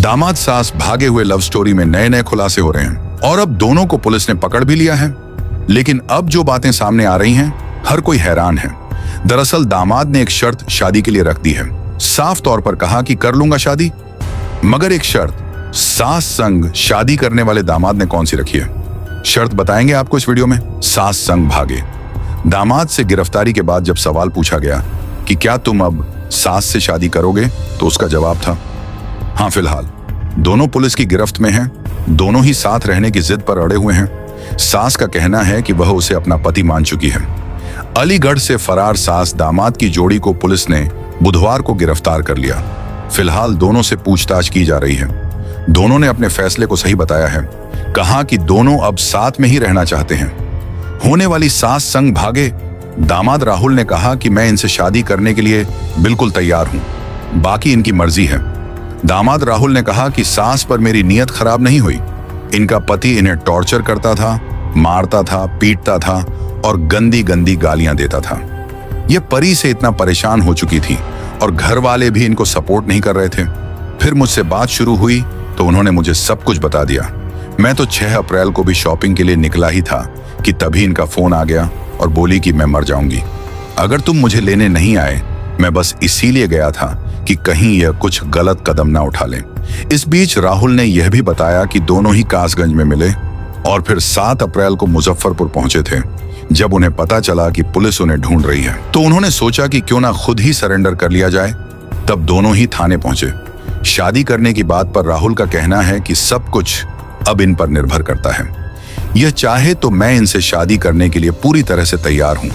दामाद सास भागे हुए लव स्टोरी में नए नए खुलासे हो रहे हैं और अब दोनों को पुलिस ने पकड़ भी लिया है। लेकिन अब जो बातें सामने आ रही हैं, हर कोई हैरान है। दरअसल दामाद ने एक शर्त शादी के लिए रख दी है। साफ तौर पर कहा कि कर लूंगा शादी, मगर एक शर्त। सास संग शादी करने वाले दामाद ने कौन सी रखी है, शर्त बताएंगे आपको इस वीडियो में। सास संग भागे। दामाद से गिरफ्तारी के बाद जब सवाल पूछा गया कि क्या तुम अब सास से शादी करोगे, तो उसका जवाब था हाँ। फिलहाल दोनों पुलिस की गिरफ्त में हैं, दोनों ही साथ रहने की जिद पर अड़े हुए हैं। सास का कहना है कि वह उसे अपना पति मान चुकी है। अलीगढ़ से फरार सास दामाद की जोड़ी को पुलिस ने बुधवार को गिरफ्तार कर लिया। फिलहाल दोनों से पूछताछ की जा रही है। दोनों ने अपने फैसले को सही बताया है, कहा कि दोनों अब साथ में ही रहना चाहते हैं। होने वाली सास संग भागे। दामाद राहुल ने कहा कि मैं इनसे शादी करने के लिए बिल्कुल तैयार हूं, बाकी इनकी मर्जी है। दामाद राहुल ने कहा कि सास पर मेरी नीयत खराब नहीं हुई। इनका पति इन्हें टॉर्चर करता था, मारता था, पीटता था और गंदी गंदी गालियां देता था। यह परी से इतना परेशान हो चुकी थी और घर वाले भी इनको सपोर्ट नहीं कर रहे थे। फिर मुझसे बात शुरू हुई तो उन्होंने मुझे सब कुछ बता दिया। मैं तो 6 अप्रैल को भी शॉपिंग के लिए निकला ही था कि तभी इनका फोन आ गया और बोली कि मैं मर जाऊंगी अगर तुम मुझे लेने नहीं आए। मैं बस इसीलिए गया था कि कहीं यह कुछ गलत कदम ना उठा लें। इस बीच राहुल ने यह भी बताया कि दोनों ही कासगंज में मिले और फिर 7 अप्रैल को मुजफ्फरपुर पहुंचे थे। जब उन्हें पता चला कि पुलिस उन्हें ढूंढ रही है तो उन्होंने सोचा कि क्यों ना खुद ही सरेंडर कर लिया जाए। तब दोनों ही थाने पहुंचे। शादी करने की बात पर राहुल का कहना है कि सब कुछ अब इन पर निर्भर करता है। यह चाहे तो मैं इनसे शादी करने के लिए पूरी तरह से तैयार हूं।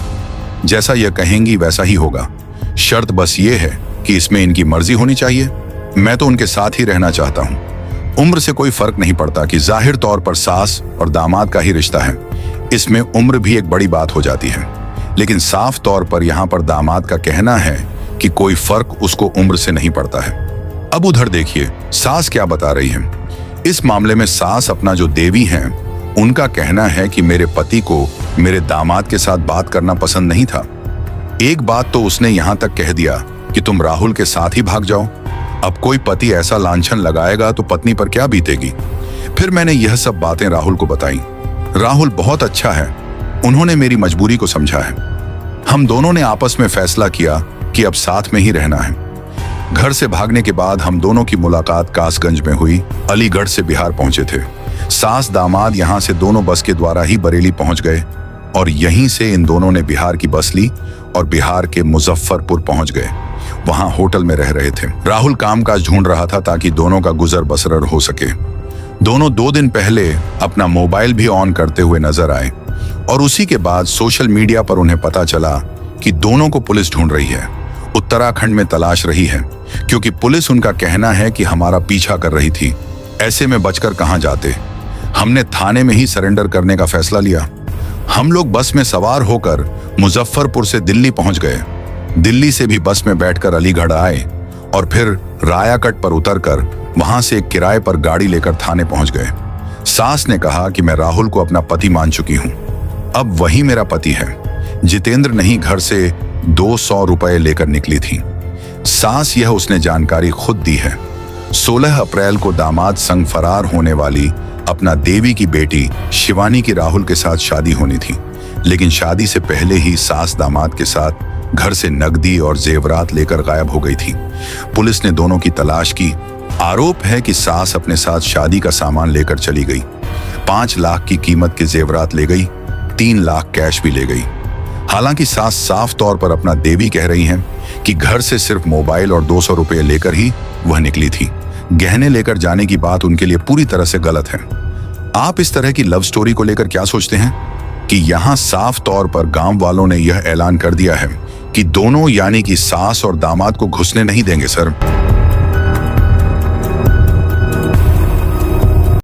जैसा यह कहेंगी वैसा ही होगा। शर्त बस ये है कि इसमें इनकी मर्जी होनी चाहिए। मैं तो उनके साथ ही रहना चाहता हूं। उम्र से कोई फर्क नहीं पड़ता कि जाहिर तौर पर सास और दामाद का ही रिश्ता है। इसमें उम्र भी एक बड़ी बात हो जाती है। लेकिन साफ तौर पर यहाँ पर दामाद का कहना है कि कोई फर्क उसको उम्र से नहीं पड़ता है। अब उधर देखिए सास क्या बता रही है। इस मामले में सास अपना जो देवी हैं, उनका कहना है कि मेरे पति को मेरे दामाद के साथ बात करना पसंद नहीं था। एक बात तो उसने यहां तक कह दिया कि तुम राहुल के साथ ही भाग जाओ। अब कोई पति ऐसा लांछन लगाएगा तो पत्नी पर क्या बीतेगी। फिर मैंने यह सब बातें राहुल को बताई। राहुल बहुत अच्छा है, उन्होंने मेरी मजबूरी को समझा है। हम दोनों ने आपस में फैसला किया कि अब साथ में ही रहना है। घर से भागने के बाद हम दोनों की मुलाकात कासगंज में हुई। अलीगढ़ से बिहार पहुंचे थे। सास दामाद यहां से दोनों बस के द्वारा ही बरेली पहुंच गए और यहीं से इन दोनों ने बिहार की बस ली और बिहार के मुजफ्फरपुर पहुंच गए। वहां होटल में रह रहे थे। राहुल कामकाज ढूंढ रहा था ताकि दोनों का गुजर बसर हो सके। दोनों 2 दिन पहले अपना मोबाइल भी ऑन करते हुए नजर आए और उसी के बाद सोशल मीडिया पर उन्हें पता चला कि दोनों को पुलिस ढूंढ रही है, उत्तराखंड में तलाश रही है, क्योंकि पुलिस उनका कहना है कि हमारा पीछा कर रही थी। ऐसे में बचकर कहां जाते। हमने थाने में ही सरेंडर करने का फैसला लिया। हम लोग बस में सवार होकर मुजफ्फरपुर से दिल्ली पहुंच गए। दिल्ली से भी बस में बैठकर अलीगढ़ आए और फिर रायाकट पर उतरकर वहां से एक किराए पर गाड़ी लेकर थाने पहुंच गए। सास ने कहा कि मैं राहुल को अपना पति मान चुकी हूं, अब वही मेरा पति है। जितेंद्र नहीं घर से 200 रुपए लेकर निकली थी। सास यह उसने जानकारी खुद दी है। 16 अप्रैल को दामाद संग फरार होने वाली अपना देवी की बेटी शिवानी की राहुल के साथ शादी होनी थी, लेकिन शादी से पहले ही सास दामाद के साथ घर से नकदी और जेवरात लेकर गायब हो गई थी। पुलिस ने दोनों की तलाश की। आरोप है कि सास अपने साथ शादी का सामान लेकर चली गई। 5 लाख की कीमत के जेवरात ले गई, 3 लाख कैश भी ले गई। हालांकि सास साफ तौर पर अपना देवी कह रही हैं कि घर से सिर्फ मोबाइल और 200 रुपए लेकर ही वह निकली थी। गहने लेकर जाने की बात उनके लिए पूरी तरह से गलत है। आप इस तरह की लव स्टोरी को लेकर क्या सोचते हैं कि यहाँ साफ तौर पर गांव वालों ने यह ऐलान कर दिया है कि दोनों यानी कि सास और दामाद को घुसने नहीं देंगे सर।